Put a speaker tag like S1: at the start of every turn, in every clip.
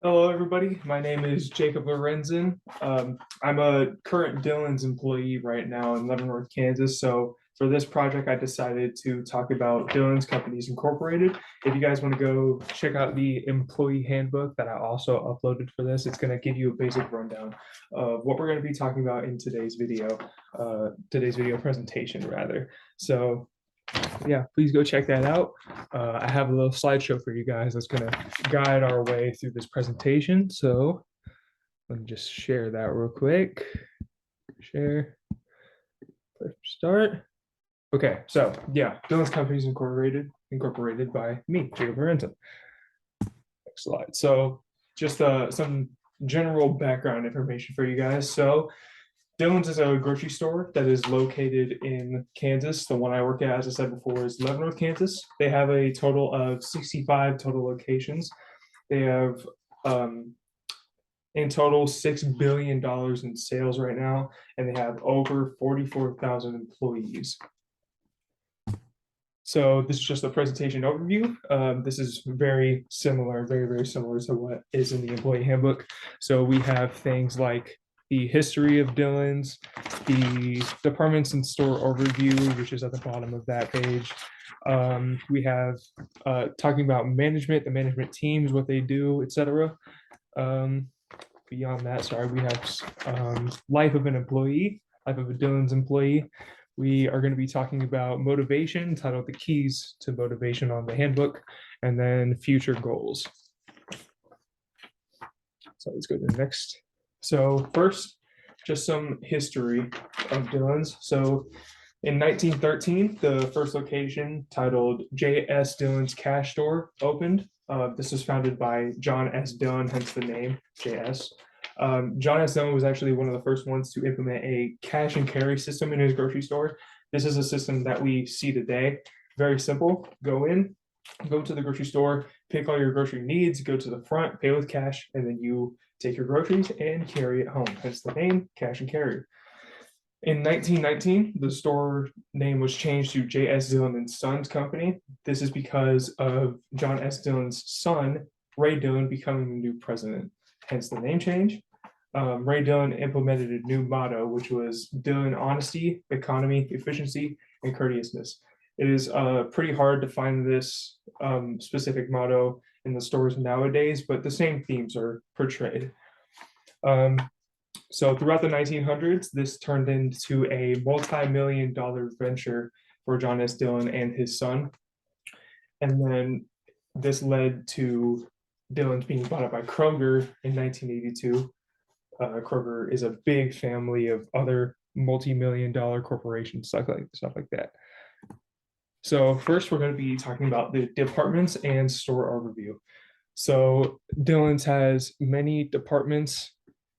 S1: Hello, everybody. My name is Jacob Lorenzen. I'm a current Dillons employee right now in Leavenworth, Kansas. So for this project, I decided to talk about Dillons Companies Incorporated. If you guys want to go check out the employee handbook that I also uploaded for this, it's going to give you a basic rundown of what we're going to be talking about in today's video presentation, rather. So yeah, please go check that out. I have a little slideshow for you guys that's going to guide our way through this presentation. So let me just share that real quick. Share, start. Okay, so yeah, Dillons Companies incorporated by me, Jacob Lorenzen. Next slide. So just some general background information for you guys. So Dillons is a grocery store that is located in Kansas. The one I work at, as I said before, is Leavenworth, Kansas. They have a total of 65 total locations. They have in total $6 billion in sales right now, and they have over 44,000 employees. So this is just a presentation overview. This is very similar, very similar to what is in the employee handbook. So we have things like the history of Dillons, the departments and store overview, which is at the bottom of that page. We have talking about management, the management teams, what they do, etc. Beyond that, sorry, we have life of an employee, life of a Dillons employee. We are going to be talking about motivation, titled The Keys to Motivation on the handbook, and then future goals. So let's go to the next. So first, just some history of Dillons. So in 1913, the first location, titled J.S. Dillons Cash Store, opened. This was founded by John S. Dillon, hence the name J.S. John S. Dillon was actually one of the first ones to implement a cash and carry system in his grocery store. This is a system that we see today. Very simple. Go to the grocery store, pick all your grocery needs, go to the front, pay with cash, and then you take your groceries and carry it home. Hence the name, cash and carry. In 1919, the store name was changed to J.S. Dillon and Sons Company. This is because of John S. Dillon's son, Ray Dillon, becoming the new president. Hence the name change. Ray Dillon implemented a new motto, which was Dillon honesty, economy, efficiency, and courteousness. It is pretty hard to find this specific motto in the stores nowadays, but the same themes are portrayed. So throughout the 1900s, this turned into a multi-million-dollar venture for John S. Dillon and his son. And then this led to Dillon's being bought up by Kroger in 1982. Kroger is a big family of other multi-million-dollar corporations, stuff like that. So first, we're going to be talking about the departments and store overview. So Dillon's has many departments,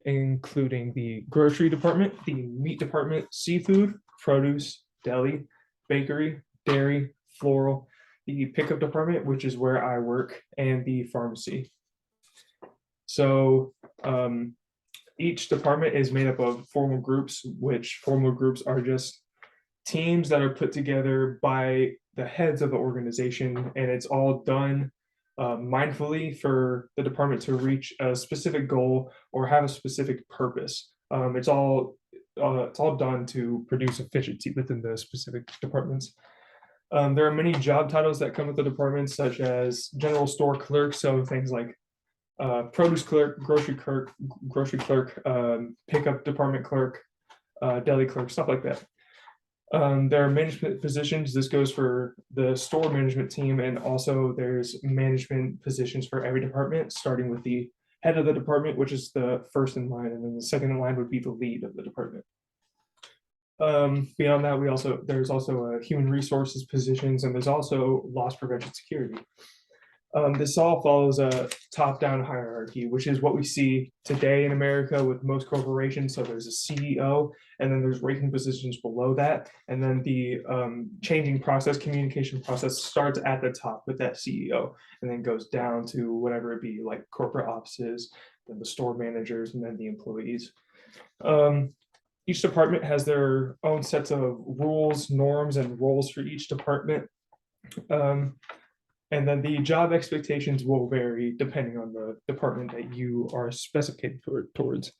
S1: including the grocery department, the meat department, seafood, produce, deli, bakery, dairy, floral, the pickup department, which is where I work, and the pharmacy. So each department is made up of formal groups, which formal groups are just teams that are put together by the heads of the organization, and it's all done mindfully for the department to reach a specific goal or have a specific purpose. It's all done to produce efficiency within the specific departments. There are many job titles that come with the departments, such as general store clerk, so things like produce clerk, grocery clerk, pickup department clerk, deli clerk, stuff like that. There are management positions. This goes for the store management team, and also there's management positions for every department, starting with the head of the department, which is the first in line, and then the second in line would be the lead of the department. Beyond that, there's also human resources positions, and there's also loss prevention security. This all follows a top-down hierarchy, which is what we see today in America with most corporations. So there's a CEO, and then there's ranking positions below that. And then the communication process starts at the top with that CEO, and then goes down to whatever it be, like corporate offices, then the store managers, and then the employees. Each department has their own sets of rules, norms, and roles for each department. And then the job expectations will vary depending on the department that you are specified towards.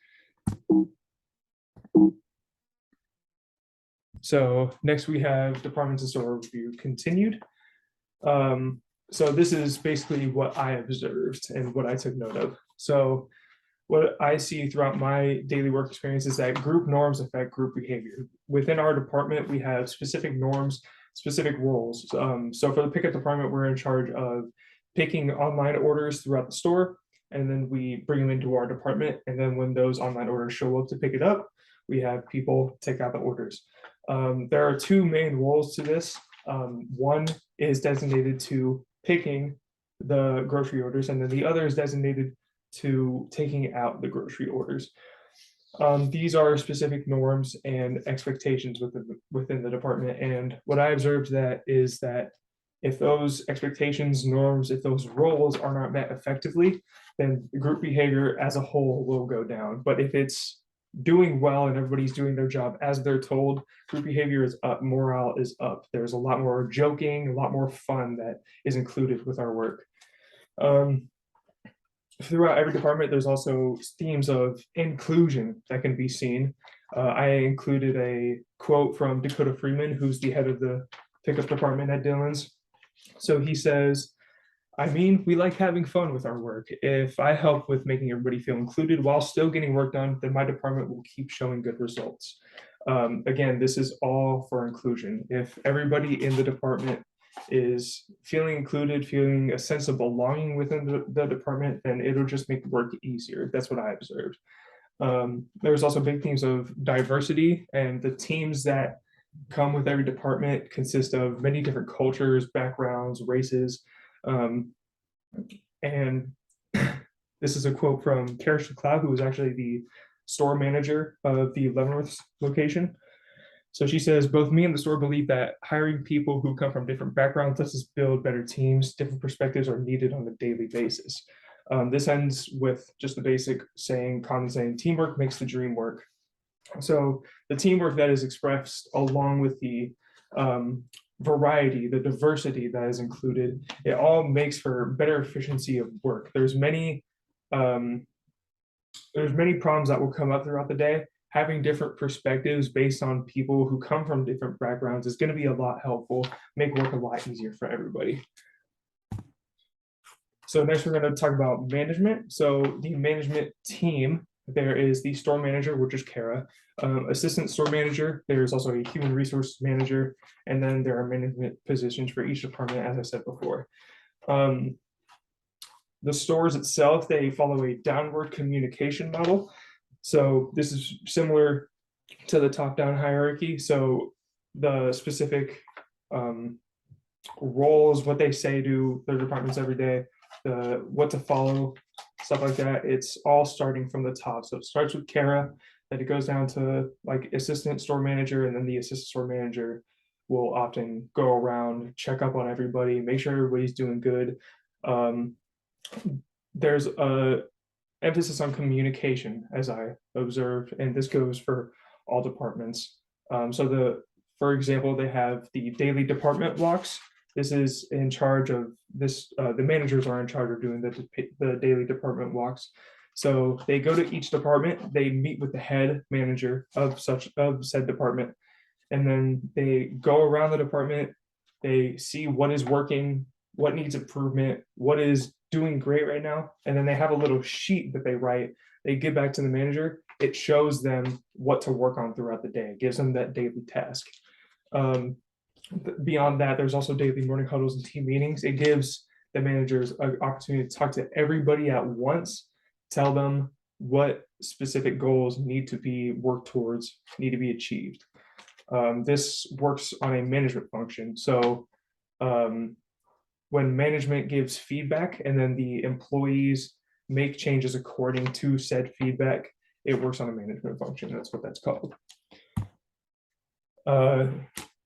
S1: So next we have departments and store review continued. So this is basically what I observed and what I took note of. So what I see throughout my daily work experience is that group norms affect group behavior. Within our department, we have specific norms, specific roles. So for the pickup department, we're in charge of picking online orders throughout the store, and then we bring them into our department. And then when those online orders show up to pick it up, we have people take out the orders. There are two main roles to this. One is designated to picking the grocery orders, and then the other is designated to taking out the grocery orders. These are specific norms and expectations within the department. And what I observed that is that if those expectations, norms, if those roles are not met effectively, then group behavior as a whole will go down. But if it's doing well and everybody's doing their job as they're told, group behavior is up, morale is up. There's a lot more joking, a lot more fun that is included with our work. Throughout every department, there's also themes of inclusion that can be seen. I included a quote from Dakota Freeman, who's the head of the pickup department at Dillons. So he says, "I mean, we like having fun with our work. If I help with making everybody feel included while still getting work done, then my department will keep showing good results." Again, this is all for inclusion. If everybody in the department is feeling included, feeling a sense of belonging within the department, then it'll just make work easier. That's what I observed. There's also big themes of diversity, and the teams that come with every department consist of many different cultures, backgrounds, races. And this is a quote from Kara Cloud, who was actually the store manager of the Leavenworth location. So she says, "Both me and the store believe that hiring people who come from different backgrounds lets us build better teams. Different perspectives are needed on a daily basis." This ends with just the basic saying, common saying, teamwork makes the dream work. So the teamwork that is expressed along with the variety, the diversity that is included, it all makes for better efficiency of work. There's many problems that will come up throughout the day. Having different perspectives based on people who come from different backgrounds is going to be a lot helpful, make work a lot easier for everybody. So next we're going to talk about management. So the management team, there is the store manager, which is Kara, assistant store manager, there's also a human resource manager, and then there are management positions for each department, as I said before. The stores itself, they follow a downward communication model. So this is similar to the top-down hierarchy. So the specific roles, what they say to their departments every day, what to follow, stuff like that, it's all starting from the top. So it starts with Kara, then it goes down to like assistant store manager, and then the assistant store manager will often go around, check up on everybody, make sure everybody's doing good. There's a emphasis on communication, as I observed, and this goes for all departments. For example, they have the daily department walks. This is in charge of this, the managers are in charge of doing the daily department walks. So they go to each department, they meet with the head manager of said department, and then they go around the department, they see what is working, what needs improvement, what is doing great right now, and then they have a little sheet that they write, they give back to the manager. It shows them what to work on throughout the day. It gives them that daily task. Beyond that, there's also daily morning huddles and team meetings. It gives the managers an opportunity to talk to everybody at once, tell them what specific goals need to be worked towards, need to be achieved. This works on a management function. So when management gives feedback and then the employees make changes according to said feedback, it works on a management function. That's what that's called.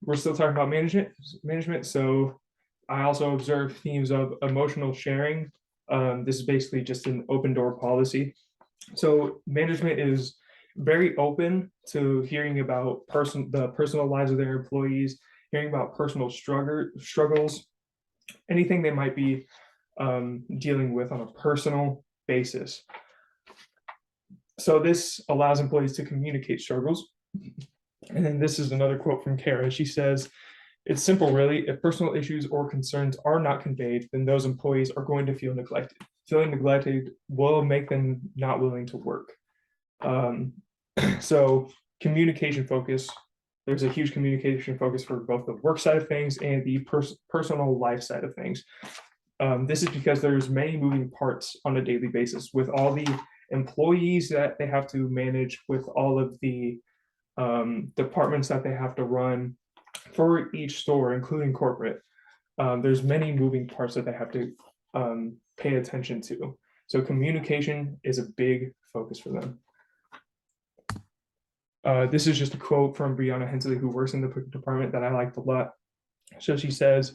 S1: We're still talking about management. So I also observe themes of emotional sharing. This is basically just an open door policy. So management is very open to hearing about the personal lives of their employees, hearing about personal struggles, anything they might be dealing with on a personal basis. So this allows employees to communicate struggles. And then this is another quote from Kara. She says, "It's simple, really. If personal issues or concerns are not conveyed, then those employees are going to feel neglected. Feeling neglected will make them not willing to work." Um, so communication focus, there's a huge communication focus for both the work side of things and the personal life side of things. This is because there's many moving parts on a daily basis with all the employees that they have to manage, with all of the departments that they have to run for each store, including corporate. There's many moving parts that they have to pay attention to. So communication is a big focus for them. This is just a quote from Brianna Hensley, who works in the cooking department, that I liked a lot. So she says,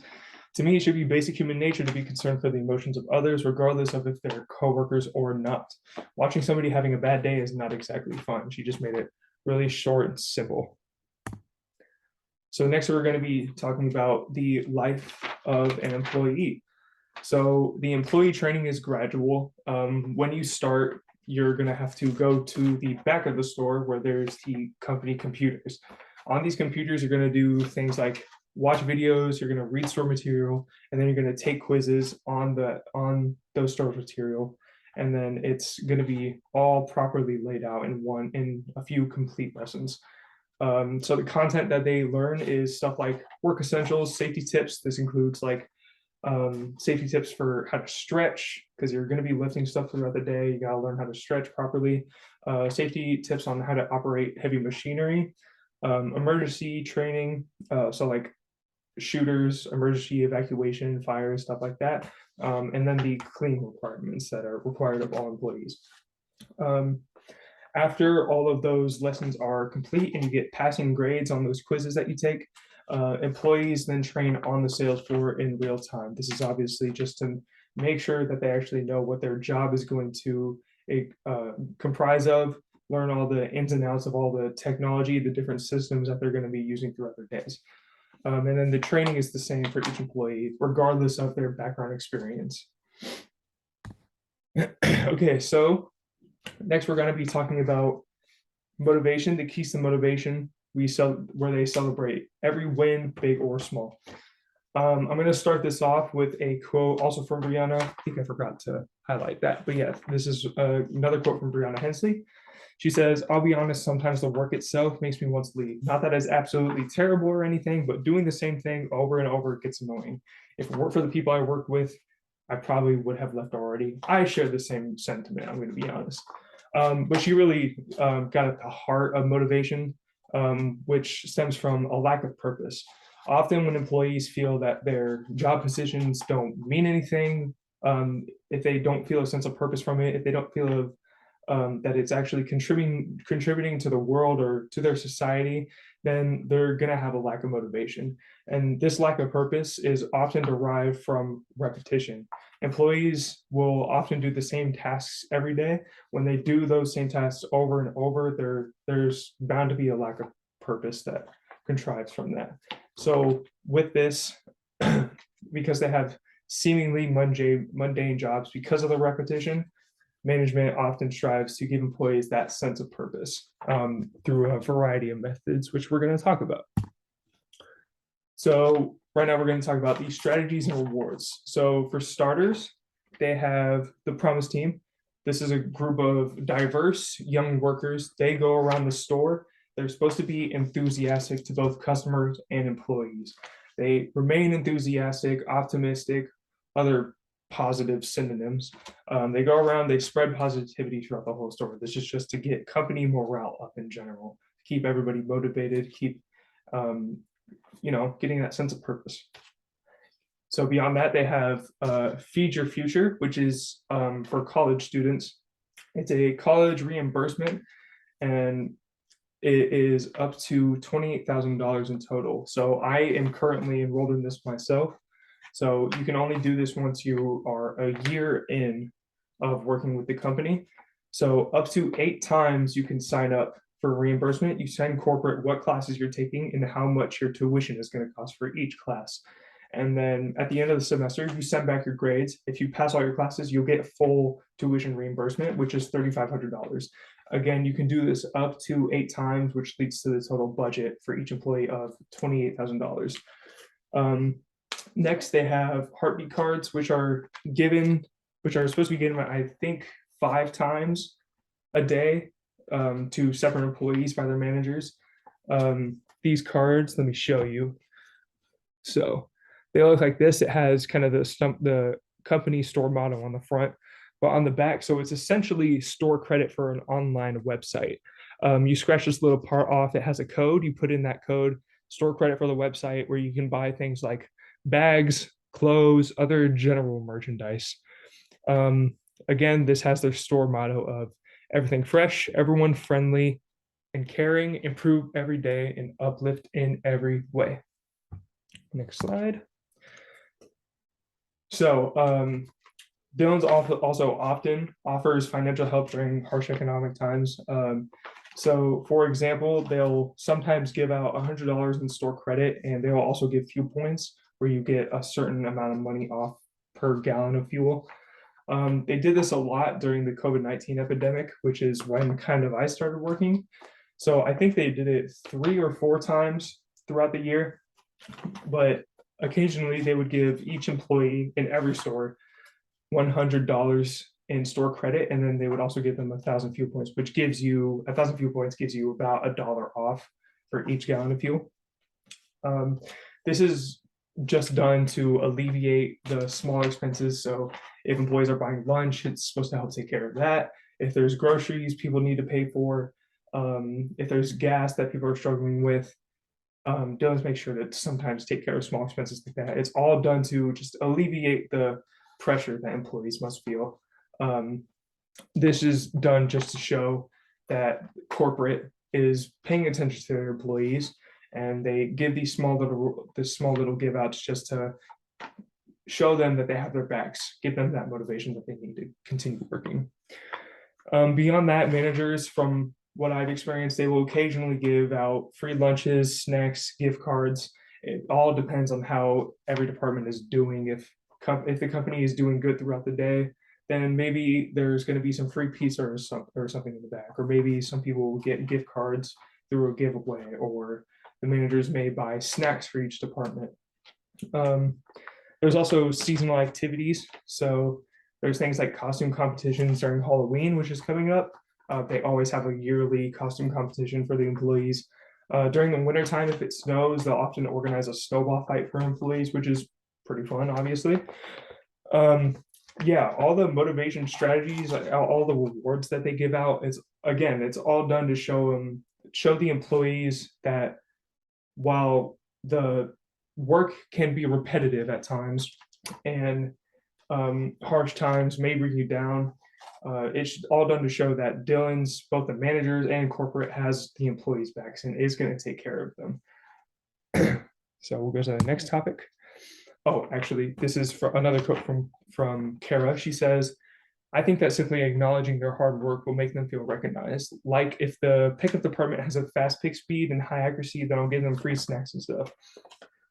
S1: "To me, it should be basic human nature to be concerned for the emotions of others, regardless of if they're coworkers or not. Watching somebody having a bad day is not exactly fun." She just made it really short and simple. So next we're going to be talking about the life of an employee. So the employee training is gradual. When you start, you're going to have to go to the back of the store where there's the company computers. On these computers, you're going to do things like watch videos, you're going to read store material, and then you're going to take quizzes on those store material. And then it's going to be all properly laid out in a few complete lessons. So the content that they learn is stuff like work essentials, safety tips. This includes like safety tips for how to stretch, because you're going to be lifting stuff throughout the day. You got to learn how to stretch properly. Safety tips on how to operate heavy machinery. Emergency training, so like shooters, emergency evacuation, fire, stuff like that. And then the cleaning requirements that are required of all employees. After all of those lessons are complete and you get passing grades on those quizzes that you take, employees then train on the sales floor in real time. This is obviously just to make sure that they actually know what their job is going to comprise of, learn all the ins and outs of all the technology, the different systems that they're going to be using throughout their days. And then the training is the same for each employee, regardless of their background experience. Okay, so next we're going to be talking about motivation, the keys to motivation where they celebrate every win, big or small. I'm going to start this off with a quote also from Brianna. I think I forgot to highlight that, but yeah, this is another quote from Brianna Hensley. She says, "I'll be honest, sometimes the work itself makes me want to leave. Not that it's absolutely terrible or anything, but doing the same thing over and over gets annoying. If it weren't for the people I work with, I probably would have left already." I share the same sentiment, I'm going to be honest. But she really got at the heart of motivation, which stems from a lack of purpose. Often when employees feel that their job positions don't mean anything, if they don't feel a sense of purpose from it, if they don't feel that it's actually contributing to the world or to their society, then they're going to have a lack of motivation. And this lack of purpose is often derived from repetition. Employees will often do the same tasks every day. When they do those same tasks over and over, there's bound to be a lack of purpose that contrives from that. So with this, because they have seemingly mundane jobs, because of the repetition, management often strives to give employees that sense of purpose through a variety of methods, which we're going to talk about. So right now we're going to talk about the strategies and rewards. So for starters, they have the Promise Team. This is a group of diverse young workers. They go around the store. They're supposed to be enthusiastic to both customers and employees. They remain enthusiastic, optimistic, other positive synonyms. They go around, they spread positivity throughout the whole store. This is just to get company morale up in general, keep everybody motivated, keep getting that sense of purpose. So beyond that, they have Feed Your Future, which is for college students. It's a college reimbursement, and it is up to $28,000 in total. So I am currently enrolled in this myself. So you can only do this once you are a year in of working with the company. So up to 8 times you can sign up for reimbursement. You send corporate what classes you're taking and how much your tuition is going to cost for each class. And then at the end of the semester, you send back your grades. If you pass all your classes, you'll get full tuition reimbursement, which is $3,500. Again, you can do this up to 8 times, which leads to the total budget for each employee of $28,000. Next, they have heartbeat cards, which are supposed to be given, I think, 5 times a day to separate employees by their managers. These cards, let me show you. So they look like this. It has kind of the company store motto on the front, but on the back, so it's essentially store credit for an online website. You scratch this little part off. It has a code. You put in that code, store credit for the website, where you can buy things like bags, clothes, other general merchandise. Again, this has their store motto of everything fresh, everyone friendly, and caring, improve every day, and uplift in every way. Next slide. So Dillons also often offers financial help during harsh economic times. So for example, they'll sometimes give out $100 in store credit, and they'll also give fuel points where you get a certain amount of money off per gallon of fuel. They did this a lot during the COVID-19 epidemic, which is when kind of I started working. So I think they did it 3 or 4 times throughout the year, but occasionally they would give each employee in every store $100 in store credit, and then they would also give them 1,000 fuel points, which gives you 1,000 fuel points gives you about $1 off for each gallon of fuel. This is just done to alleviate the smaller expenses. So if employees are buying lunch, it's supposed to help take care of that. If there's groceries people need to pay for, if there's gas that people are struggling with, Dillons make sure to sometimes take care of small expenses like that. It's all done to just alleviate the pressure that employees must feel. This is done just to show that corporate is paying attention to their employees, and they give these small little give outs just to show them that they have their backs, give them that motivation that they need to continue working. Beyond that, managers, from what I've experienced, they will occasionally give out free lunches, snacks, gift cards. It all depends on how every department is doing. If the company is doing good throughout the day, then maybe there's going to be some free pizza or something in the back, or maybe some people will get gift cards through a giveaway, or the managers may buy snacks for each department. There's also seasonal activities. So there's things like costume competitions during Halloween, which is coming up. They always have a yearly costume competition for the employees. During the wintertime, if it snows, they'll often organize a snowball fight for employees, which is pretty fun, obviously. Yeah, all the motivation strategies, all the rewards that they give out, it's all done to show the employees that while the work can be repetitive at times and harsh times may bring you down, it's all done to show that Dillons, both the managers and corporate, has the employees' backs and is going to take care of them. So we'll go to the next topic. Oh, actually, this is for another quote from Kara. She says, "I think that simply acknowledging their hard work will make them feel recognized. Like if the pickup department has a fast pick speed and high accuracy, then I'll give them free snacks and stuff.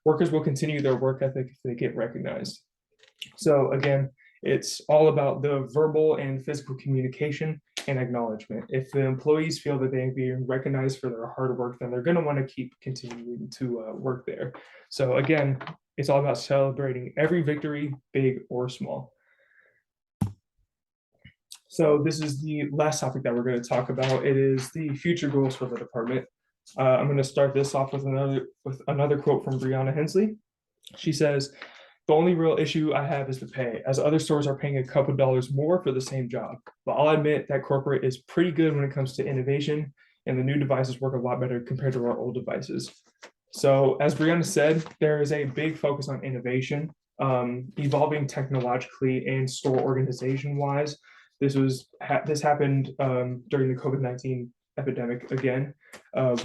S1: Workers will continue their work ethic if they get recognized." So again, it's all about the verbal and physical communication and acknowledgement. If the employees feel that they're being recognized for their hard work, then they're going to want to keep continuing to work there. So again, it's all about celebrating every victory, big or small. So this is the last topic that we're going to talk about. It is the future goals for the department. I'm going to start this off with another quote from Brianna Hensley. She says, "The only real issue I have is the pay, as other stores are paying a couple dollars more for the same job. But I'll admit that corporate is pretty good when it comes to innovation, and the new devices work a lot better compared to our old devices." So as Brianna said, there is a big focus on innovation, evolving technologically and store organization wise. This happened during the COVID-19 epidemic again.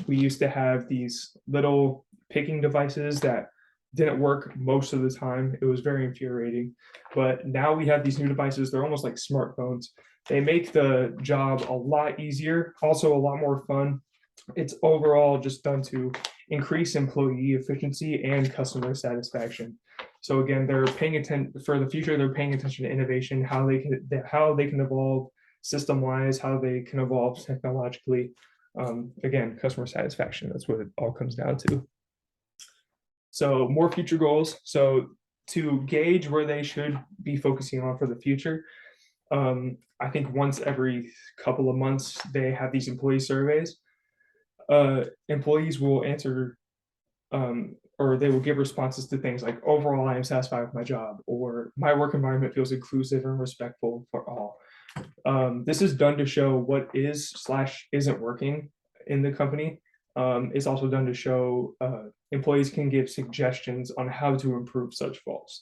S1: We used to have these little picking devices that didn't work most of the time. It was very infuriating. But now we have these new devices. They're almost like smartphones. They make the job a lot easier, also a lot more fun. It's overall just done to increase employee efficiency and customer satisfaction. So again, they're paying attention for the future. They're paying attention to innovation, how they can evolve system wise, how they can evolve technologically. Again, customer satisfaction. That's what it all comes down to. So more future goals. So to gauge where they should be focusing on for the future, I think once every couple of months they have these employee surveys. Employees will answer or they will give responses to things like, overall, I am satisfied with my job, or my work environment feels inclusive and respectful for all. This is done to show what is / isn't working in the company. It's also done to show employees can give suggestions on how to improve such faults.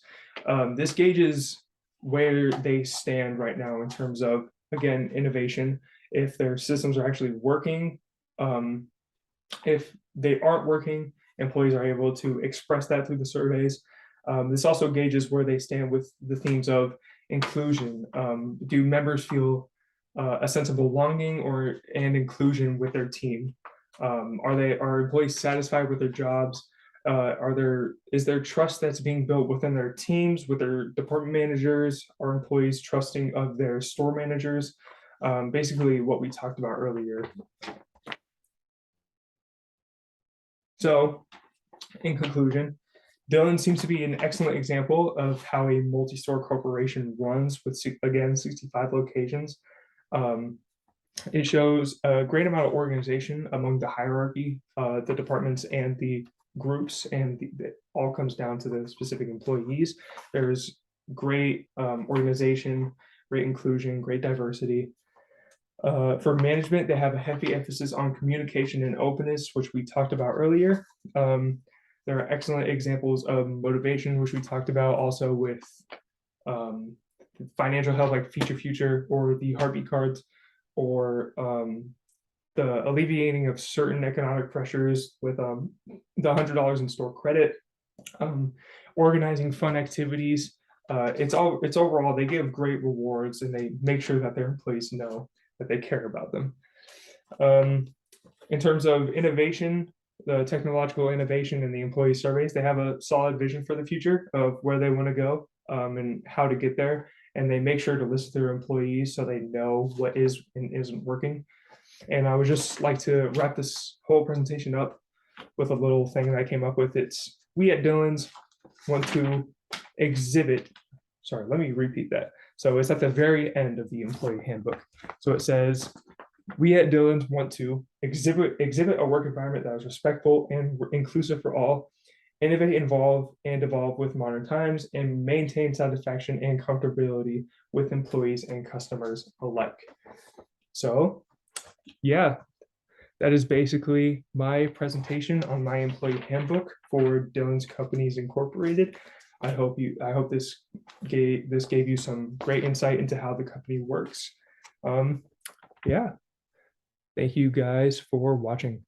S1: This gauges where they stand right now in terms of, again, innovation, if their systems are actually working. If they aren't working, employees are able to express that through the surveys. This also gauges where they stand with the themes of inclusion. Do members feel a sense of belonging and inclusion with their team? Are employees satisfied with their jobs? Is there trust that's being built within their teams, with their department managers? Are employees trusting of their store managers? Basically what we talked about earlier. So in conclusion, Dillon seems to be an excellent example of how a multi-store corporation runs with, again, 65 locations. It shows a great amount of organization among the hierarchy, the departments and the groups, and it all comes down to the specific employees. There's great organization, great inclusion, great diversity. For management, they have a heavy emphasis on communication and openness, which we talked about earlier. There are excellent examples of motivation, which we talked about also with financial help like Feature Future or the heartbeat cards, or the alleviating of certain economic pressures with the $100 in store credit, organizing fun activities. It's overall, they give great rewards and they make sure that their employees know that they care about them. In terms of innovation, the technological innovation and the employee surveys, they have a solid vision for the future of where they want to go and how to get there. And they make sure to listen to their employees so they know what is and isn't working. And I would just like to wrap this whole presentation up with a little thing that I came up with. It's, we at Dillons want to exhibit, sorry, let me repeat that. So it's at the very end of the employee handbook. So it says, we at Dillons want to exhibit a work environment that is respectful and inclusive for all, innovate, and evolve with modern times, and maintain satisfaction and comfortability with employees and customers alike. So yeah, that is basically my presentation on my employee handbook for Dillons Companies Incorporated. I hope this gave you some great insight into how the company works. Yeah, thank you guys for watching.